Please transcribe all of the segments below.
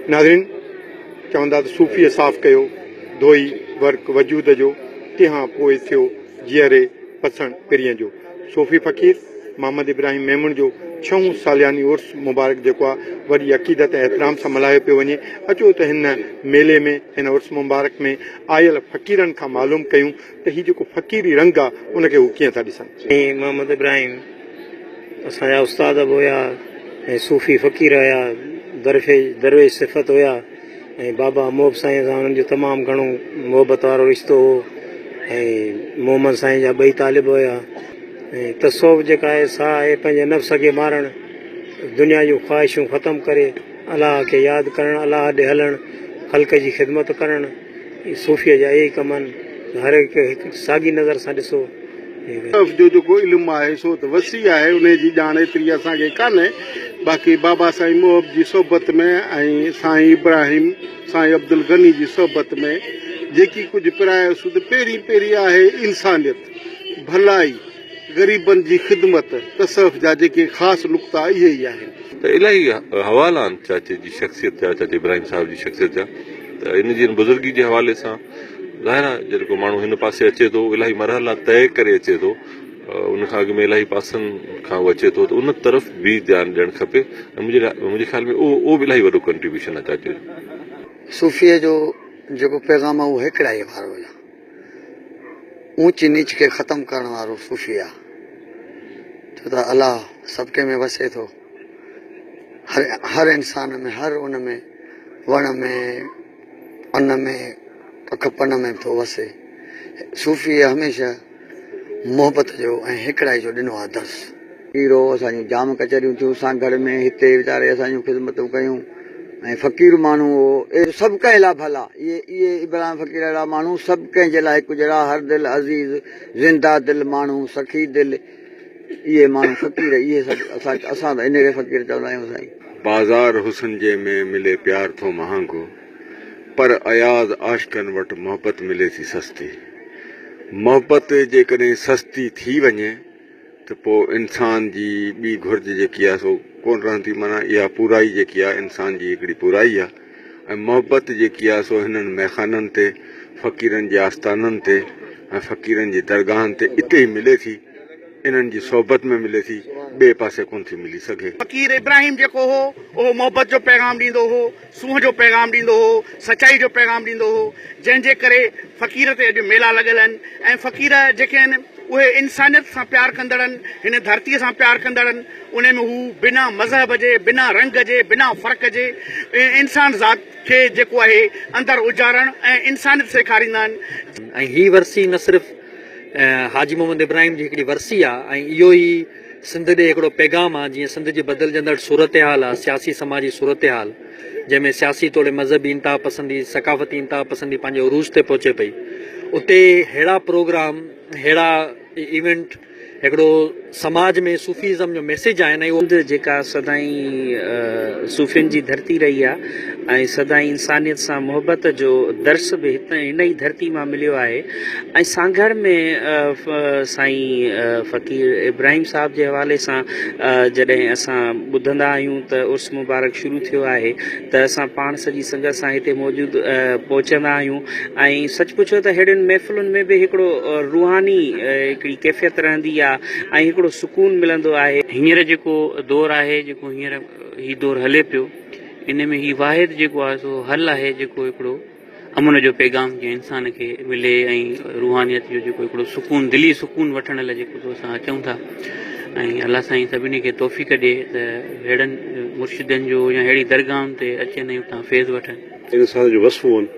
नाज़रीन चवंदा त सूफ़ीअ साफ़ कयो धोई वर्क वजूद जो तंहिंखां पोइ थियो जीअरे पसण पिरीअ जो सूफ़ी फ़क़ीर मोहम्मद इब्राहिम मेमून जो 6 सालियानी उर्स मुबारक जेको आहे वॾी अक़ीदत ऐं एतिराम सां मल्हायो पियो वञे। अचो त हिन मेले में हिन उर्स मुबारक में आयल फ़क़ीरनि खां मालूम कयूं त हीउ जेको फ़क़ीरी रंग आहे उनखे हू कीअं था ॾिसनि। मोहम्मद इब्राहिम असांजा उस्ताद बि हुया ऐं सूफ़ी फ़क़ीर हुया, दरवेश सिफ़त हुया ऐं बाबा मोहब साईं सां हुननि जो तमामु घणो मोहबत वारो रिश्तो हो ऐं मोहम्मद साईं जा 2 तालिब हुया ऐं तसौफ़ जेका आहे सा आहे पंहिंजे नफ़्स खे मारणु, दुनिया जूं ख़्वाहिशूं ख़तमु करे अलाह खे यादि करणु, अलाह ॾे हलणु, ख़ल्क़ जी ख़िदमत करणु, सूफ़ीअ जा इहे कम आहिनि। हर हिकु साॻी नज़र सां ॾिसो जो जेको इल्मु आहे सो त वसी आहे, उन जी ॼाण एतिरी असांखे कान्हे। बाक़ी बाबा साईं मोहब जी सोबत में ऐं साईं इब्राहिम साईं अब्दुल गनी जी सोबत में जेकी कुझु पिरायोसीं त पहिरीं आहे इंसानियत, भलाई, ग़रीबनि जी ख़िदमत, तसफ़ जा जेके ख़ासि नुक़्ता इहे ई आहिनि। त इलाही हवाला आहिनि चाचे जी शख़्सियत जा, चाचे इब्राहिम साहिब जी शख़्सियत जा। त इन जी बुज़ुर्गी जे हवाले सां ज़ाहिर आहे जेको माण्हू हिन पासे अचे थो इलाही मरहला तय करे अचे थो, उनखां अॻु में इलाही पासनि खां उहो अचे थो त उन तरफ़ बि ध्यानु ॾियणु खपे। मुंहिंजे ख़्याल में उहो बि इलाही वॾो कंट्रीब्यूशन आहे चाचे जो। सूफ़ीअ जो जेको पैगाम आहे उहो हिकिड़ाई वारो आहे, ऊच नीच खे ख़तमु करण वारो सूफ़ी आहे। छो त अलाह सबके में वसे थो, हर इंसान में, हर उन में, वण में, अन में, पखपन में थो वसे। सूफ़ीअ हमेशह मोहबत जो ऐं हिकिड़ाई जो ॾिनो आहे दर्स। हीरो असांजूं जाम कचहरियूं थियूं असां घर में, हिते वीचारे असांजूं ख़िदमतूं कयूं ऐं फ़क़ीर माण्हू हो सभु कंहिं लाइ भला। इहे इब्राहिम फ़क़ीर अहिड़ा माण्हू सभु कंहिंजे लाइ हिकु जहिड़ा, हर दिलि अज़ीज़, ज़िंदा दिलि माण्हू, सखी दिलि, इहे माण्हू फ़क़ीर, इहे सभु असां त इन खे फ़क़ीर चवंदा आहियूं साईं। बाज़ार हुसन जे में मिले प्यार थो महांगो, पर अयाज़ आशिक़नि वटि मोहबत मिले थी सस्ती। मोहबत जेकॾहिं सस्ती थी वञे त पोइ इंसान जी ॿी घुर्ज जेकी आहे सो कोन रहंदी। माना इहा पूराई जेकी आहे इंसान जी हिकिड़ी पूराई आहे ऐं मोहबत जेकी आहे सो हिननि मैखाननि ते, फ़क़ीरनि जे आस्थाननि ते ऐं फ़क़ीरनि जी दरगाहनि ते इते ई मिले थी, इन्हनि जी सोबत में मिले थी, ॿिए पासे कोन थी मिली सघे। फ़क़ीर इब्राहिम जेको हो उहो मोहबत जो पैगाम ॾींदो हो, सूंहं जो पैगाम ॾींदो हो, सचाई जो पैगाम ॾींदो हो, जंहिंजे करे फ़क़ीर ते अॼु मेला लॻल आहिनि ऐं फ़क़ीर जेके आहिनि उहे इंसानियत सां प्यार कंदड़ आहिनि, हिन धरतीअ सां प्यार कंदड़ आहिनि। उन में हू बिना मज़हब जे, बिना रंग जे, बिना फ़र्क़ जे इंसान ज़ात खे जेको आहे अंदरि उजारणु ऐं इंसानियत सेखारींदा आहिनि। ऐं हीअ वरसी न सिर्फ़ु हाजी मोहम्मद इब्राहिम जी हिकिड़ी वरसी आहे ऐं इहो ई सिंध ॾे हिकिड़ो पैगाम आहे। जीअं सिंध जी बदिलजंदड़ सूरत हाल आहे, सियासी समाजी सूरत हाल, जंहिंमें सियासी तौरु मज़हबी इंतिहा पसंदी, सकाफ़ती इंतिहा पसंदी पंहिंजे उरूज ते पहुचे पई, उते अहिड़ा प्रोग्राम, अहिड़ा इवेंट, हिकिड़ो समाज में सूफ़ीज़म जो मैसेज आहिनि। सिंध जेका सदाईं सूफ़ियुनि जी धरती रही आहे ऐं सदाईं इंसानियत सां मोहबत जो दर्स बि हिन ई धरती मां मिलियो आहे। ऐं सांघर में साईं फ़क़ीर इब्राहिम साहिब जे हवाले सां जॾहिं असां ॿुधंदा आहियूं त उर्स मुबारक शुरू थियो आहे त असां पाण सॼी संगत सां हिते मौजूदु पहुचंदा आहियूं ऐं सच पुछो त अहिड़ियुनि महफ़िलुनि में बि हिकिड़ो रूहानी हिकिड़ी कैफ़ियत रहंदी आहे ऐं हिकिड़ो सुकून मिलंदो आहे। हींअर जेको दौरु आहे, जेको हींअर हीउ दौरु हले पियो, इन में हीउ वाहिद जेको आहे सो हल आहे जेको हिकिड़ो अमन जो पैगाम जीअं इंसान खे मिले ऐं रूहानियत जो जेको हिकिड़ो सुकून, दिली सुकून वठण लाइ जेको असां अचूं था ऐं अलाह साईं सभिनी खे तौफ़ीक़ ॾिए त अहिड़नि मुर्शिदनि जो या अहिड़ी दरगाहनि ते अचनि ऐं उतां फैज़ वठनि। इन साल जो वसफ़ूं आहिनि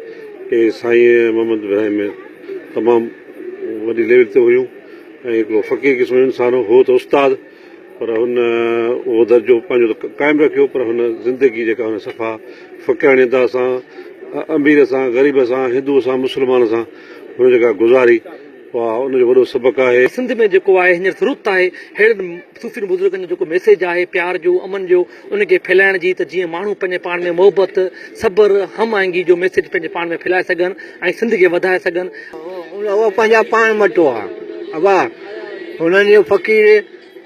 के साईं मोहम्मद इब्राहिम में तमामु वॾी लेवल ते हुयूं ऐं हिकिड़ो फ़क़ीर क़िस्म जो इंसान हो त उस्ताद, पर हुन उहो दर्जो पंहिंजो क़ाइमु रखियो, पर हुन ज़िंदगी जेका हुन सफ़ा फ़क़ीरानियत सां, अमीर सां, ग़रीब सां, हिंदू सां, मुस्लमान सां हुन जेका गुज़ारी, वाह उनजो वॾो सबक़ु आहे। सिंध में जेको आहे हींअर ज़रूरत आहे अहिड़नि सूफ़ी बुज़ुर्गनि जो जेको मैसेज आहे प्यार जो, अमन जो, उनखे फैलाइण जी, त जीअं माण्हू पंहिंजे पाण में मोहबत, सब्र, हम आहंगी जो मैसेज पंहिंजे पाण में फैलाए सघनि ऐं सिंध खे वधाए सघनि। उहो पंहिंजा पाण मटो आहे, वाह हुननि जो फ़क़ीर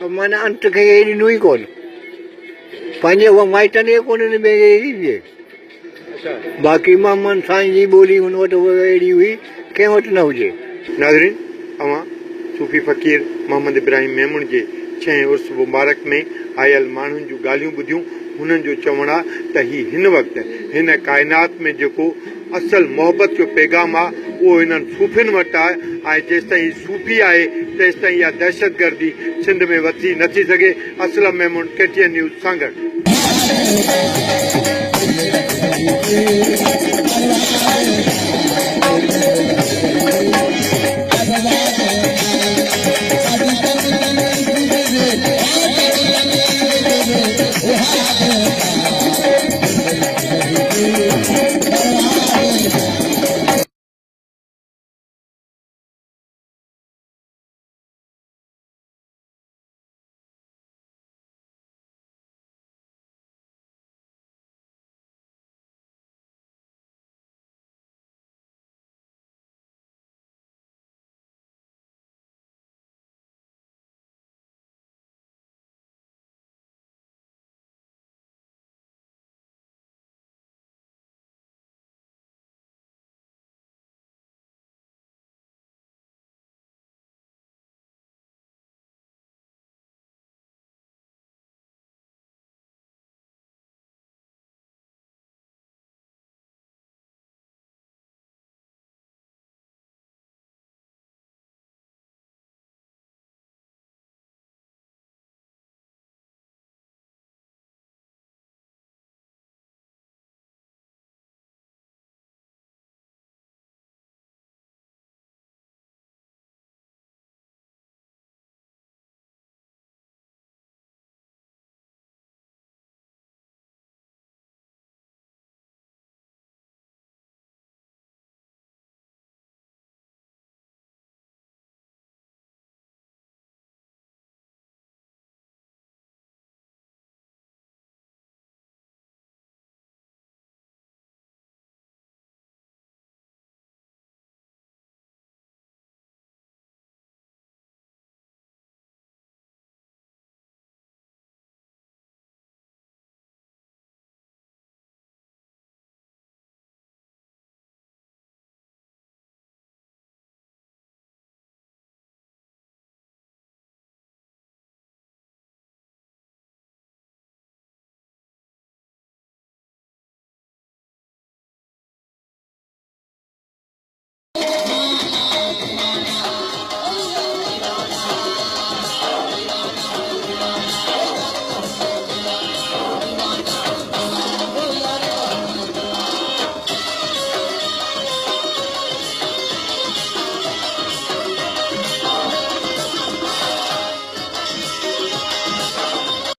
माना अंत खे ॾिनो ई कोन, पंहिंजे उहा माइटनि खे कोन ॾिने बाक़ी मोहम्मद साईं जी ॿोली हुन वटि अहिड़ी हुई कंहिं वटि न हुजे। नाज़रीन, अवां सूफ़ी फ़क़ीर मोहम्मद इब्राहिम मेमून जे 6 उर्स मुबारक में आयल माण्हुनि जूं ॻाल्हियूं ॿुधियूं। हुननि जो चवणु आहे त हिन वक़्तु हिन काइनात में जेको असल मोहबत जो पैगाम आहे उहो हिननि सूफ़ियुनि वटि आहे ऐं जेसिताईं सूफ़ी आहे तेसिताईं इहा दहशतगर्दी सिंध में वधी नथी सघे। Aslam Memon, KTN news, Sanghar.